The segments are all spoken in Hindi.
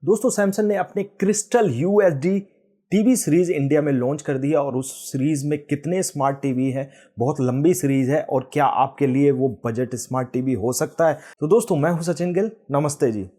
दोस्तों सैमसंग ने अपने crystal USD TV series India में लॉन्च कर दिया और उस सीरीज में कितने स्मार्ट टीवी हैं, बहुत लंबी सीरीज है और क्या आपके लिए वो बजट स्मार्ट टीवी हो सकता है। तो दोस्तों मैं हूं सचिन गिल, नमस्ते जी।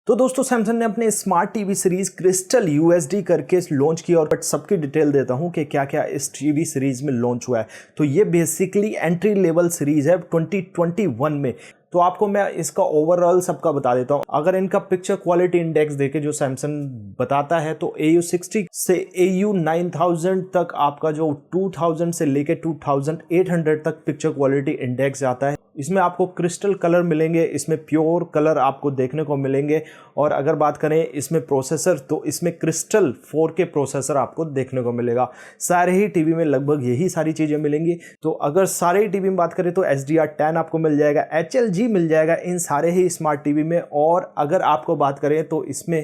तो दोस्तों सैमसंग ने अपने smart TV series crystal USD करके लॉन्च किया और सबकी डिटेल देता हूं कि क्या क्या इस टीवी सीरीज में लॉन्च हुआ है। तो ये बेसिकली एंट्री लेवल सीरीज है 2021 में। तो आपको मैं इसका ओवरऑल सबका बता देता हूं। अगर इनका पिक्चर क्वालिटी इंडेक्स देखे जो सैमसंग बताता है तो AU60 से AU9000 तक आपका जो 2000 से लेके 2800 तक पिक्चर क्वालिटी इंडेक्स आता है। इसमें आपको क्रिस्टल कलर मिलेंगे, इसमें प्योर कलर आपको देखने को मिलेंगे। और अगर बात करें इसमें प्रोसेसर तो इसमें क्रिस्टल 4K प्रोसेसर आपको देखने को मिलेगा। सारे ही टीवी में लगभग यही सारी चीज़ें मिलेंगी। तो अगर सारे ही टीवी में बात करें तो HDR10 आपको मिल जाएगा, HLG मिल जाएगा इन सारे ही स्मार्ट टीवी में। और अगर आपको बात करें तो इसमें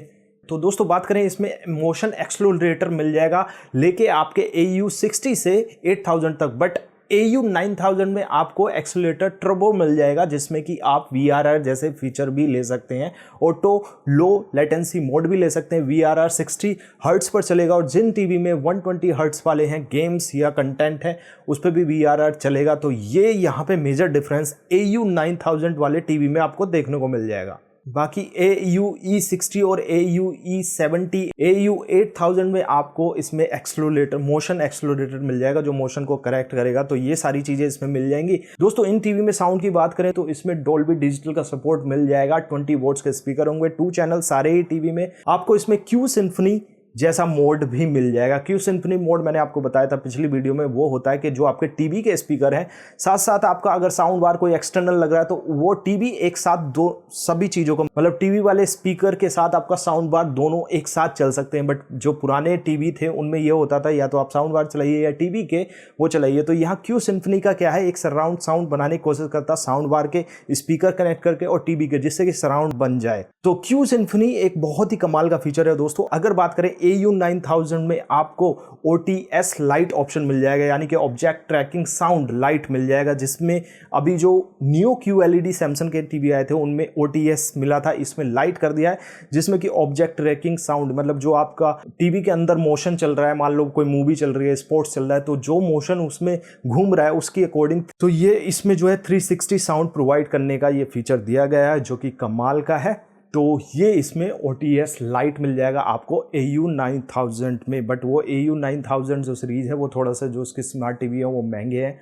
दोस्तों बात करें इसमें मोशन एक्सेलरेटर मिल जाएगा लेके आपके AU60 से 8000 तक। बट AU9000 में आपको एक्सेलरेटर टर्बो मिल जाएगा जिसमें कि आप VRR जैसे फीचर भी ले सकते हैं, ऑटो लो लेटेंसी मोड भी ले सकते हैं। VRR 60 हर्ट्स पर चलेगा और जिन टीवी में 120 हर्ट्स वाले हैं, गेम्स या कंटेंट है, उस पर भी VRR चलेगा। तो ये यहाँ पे मेजर डिफरेंस AU9000 वाले टीवी में आपको देखने को मिल जाएगा। बाकी AUE60 और AUE70 AU8000 में आपको इसमें एक्सेलरेटर, मोशन एक्सेलरेटर मिल जाएगा जो मोशन को करेक्ट करेगा। तो ये सारी चीजें इसमें मिल जाएंगी। दोस्तों इन टीवी में साउंड की बात करें तो इसमें डॉल्बी डिजिटल का सपोर्ट मिल जाएगा। 20 वोट्स के स्पीकर होंगे, 2 चैनल सारे ही टीवी में। आपको इसमें क्यू सिम्फनी जैसा मोड भी मिल जाएगा। क्यू सिम्फनी मोड मैंने आपको बताया था पिछली वीडियो में, वो होता है कि जो आपके टीवी के स्पीकर हैं साथ साथ आपका अगर साउंड बार कोई एक्सटर्नल लग रहा है तो वो टीवी एक साथ दो सभी चीज़ों को, मतलब टीवी वाले स्पीकर के साथ आपका साउंड बार दोनों एक साथ चल सकते हैं। बट जो पुराने टीवी थे उनमें ये होता था या तो आप साउंड बार चलाइए या टीवी के वो चलाइए। तो यहाँ क्यू सिम्फनी का क्या है, एक सराउंड साउंड बनाने की कोशिश करता साउंड बार के स्पीकर कनेक्ट करके और टीवी के, जिससे कि सराउंड बन जाए। तो क्यू सिम्फनी एक बहुत ही कमाल का फीचर है दोस्तों। अगर बात करें AU9000 में आपको OTS लाइट ऑप्शन मिल जाएगा, यानी कि ऑब्जेक्ट ट्रैकिंग साउंड लाइट मिल जाएगा, जिसमें अभी जो नियो QLED सैमसंग के टीवी आए थे उनमें OTS मिला था, इसमें लाइट कर दिया है जिसमें कि ऑब्जेक्ट ट्रैकिंग साउंड, मतलब जो आपका टीवी के अंदर मोशन चल रहा है, मान लो कोई मूवी चल रही है, स्पोर्ट्स चल रहा है, तो जो मोशन उसमें घूम रहा है उसकी अकॉर्डिंग तो ये इसमें जो है 360 साउंड प्रोवाइड करने का ये फीचर दिया गया है जो कि कमाल का है। तो ये इसमें OTS लाइट मिल जाएगा आपको AU9000 में। बट वो AU9000 जो सीरीज़ है वो थोड़ा सा जो उसके स्मार्ट टीवी है वो महंगे हैं।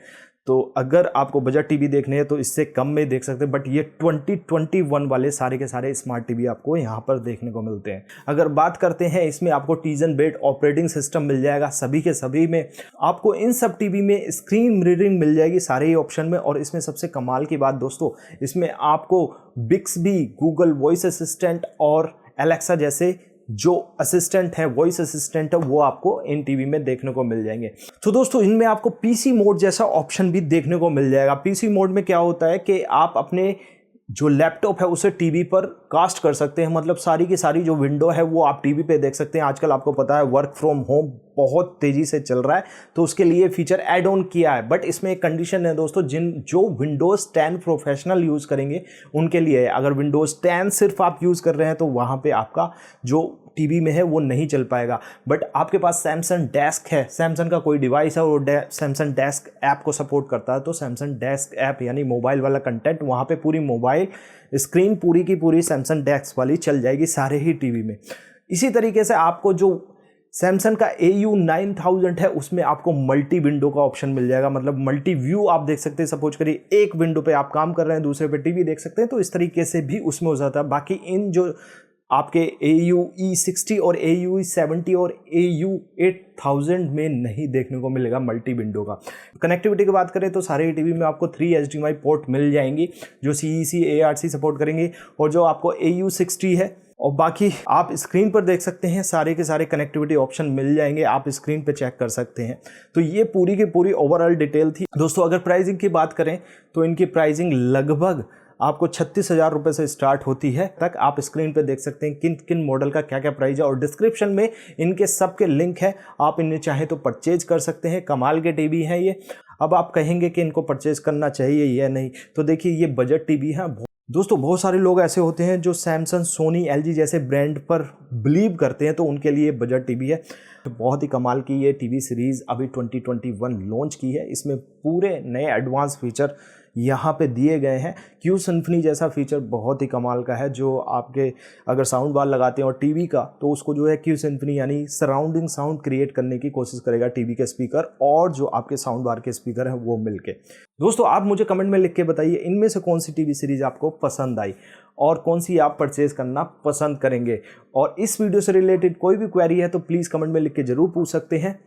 तो अगर आपको बजट टीवी देखने हैं तो इससे कम में देख सकते हैं। बट ये 2021 वाले सारे के सारे स्मार्ट टीवी आपको यहाँ पर देखने को मिलते हैं। अगर बात करते हैं इसमें आपको टीजन बेड ऑपरेटिंग सिस्टम मिल जाएगा सभी के सभी में। आपको इन सब टीवी में स्क्रीन मिररिंग मिल जाएगी सारे ही ऑप्शन में। और इसमें सबसे कमाल की बात दोस्तों, इसमें आपको बिक्सबी, गूगल वॉइस असिस्टेंट और एलेक्सा जैसे जो असिस्टेंट है, वॉइस असिस्टेंट है, वो आपको इन टीवी में देखने को मिल जाएंगे। तो दोस्तों इनमें आपको PC मोड जैसा ऑप्शन भी देखने को मिल जाएगा। PC मोड में क्या होता है कि आप अपने जो लैपटॉप है उसे टीवी पर कास्ट कर सकते हैं, मतलब सारी की सारी जो विंडो है वो आप टीवी पे देख सकते हैं। आजकल आपको पता है वर्क फ्रॉम होम बहुत तेजी से चल रहा है, तो उसके लिए फीचर ऐड ऑन किया है। बट इसमें एक कंडीशन है दोस्तों, जो विंडोज़ 10 प्रोफेशनल यूज़ करेंगे उनके लिए है। अगर विंडोज़ 10 सिर्फ आप यूज़ कर रहे हैं तो वहाँ पे आपका जो टीवी में है वो नहीं चल पाएगा। बट आपके पास सैमसंग डेस्क है, सैमसंग का कोई डिवाइस है और सैमसंग डेस्क ऐप को सपोर्ट करता है, तो सैमसंग डेस्क ऐप यानी मोबाइल वाला कंटेंट वहाँ पे पूरी मोबाइल स्क्रीन पूरी की पूरी सैमसंग डेस्क वाली चल जाएगी सारे ही टीवी में। इसी तरीके से आपको जो सैमसंग का AU9000 है उसमें आपको मल्टी विंडो का ऑप्शन मिल जाएगा, मतलब मल्टी व्यू आप देख सकते हैं। सपोज करिए एक विंडो पे आप काम कर रहे हैं, दूसरे पे टीवी देख सकते हैं, तो इस तरीके से भी उसमें हो जाता है। बाकी इन जो आपके AUE60 और AUE70 और AU8000 में नहीं देखने को मिलेगा मल्टी विंडो का। कनेक्टिविटी की बात करें तो सारे टीवी में आपको 3 HDMI पोर्ट मिल जाएंगी जो CEC ARC सपोर्ट करेंगे, और जो आपको AU60 है और बाकी आप स्क्रीन पर देख सकते हैं सारे के सारे कनेक्टिविटी ऑप्शन मिल जाएंगे, आप स्क्रीन पे चेक कर सकते हैं। तो ये पूरी की पूरी ओवरऑल डिटेल थी दोस्तों। अगर प्राइसिंग की बात करें तो इनकी प्राइसिंग लगभग आपको 36,000 रुपये से स्टार्ट होती है तक। आप स्क्रीन पे देख सकते हैं किन किन मॉडल का क्या क्या प्राइस है, और डिस्क्रिप्शन में इनके सब के लिंक है, आप इन्हें चाहे तो परचेज कर सकते हैं। कमाल के टीवी हैं ये। अब आप कहेंगे कि इनको परचेज करना चाहिए या नहीं, तो देखिए ये बजट टीवी है। दोस्तों बहुत सारे लोग ऐसे होते हैं जो सैमसंग, सोनी, एलजी जैसे ब्रांड पर बिलीव करते हैं, तो उनके लिए बजट टीवी है। बहुत ही कमाल की ये टीवी सीरीज़ अभी 2021 लॉन्च की है। इसमें पूरे नए एडवांस फीचर यहाँ पे दिए गए हैं। क्यू सिम्फनी जैसा फीचर बहुत ही कमाल का है, जो आपके अगर साउंड बार लगाते हैं और टीवी का, तो उसको जो है क्यू सिम्फनी यानी सराउंडिंग साउंड क्रिएट करने की कोशिश करेगा टीवी के स्पीकर और जो आपके साउंड बार के स्पीकर हैं वो मिलके। दोस्तों आप मुझे कमेंट में लिख के बताइए इनमें से कौन सी टीवी सीरीज़ आपको पसंद आई और कौन सी आप परचेज करना पसंद करेंगे। और इस वीडियो से रिलेटेड कोई भी क्वेरी है तो प्लीज़ कमेंट में लिख के ज़रूर पूछ सकते हैं।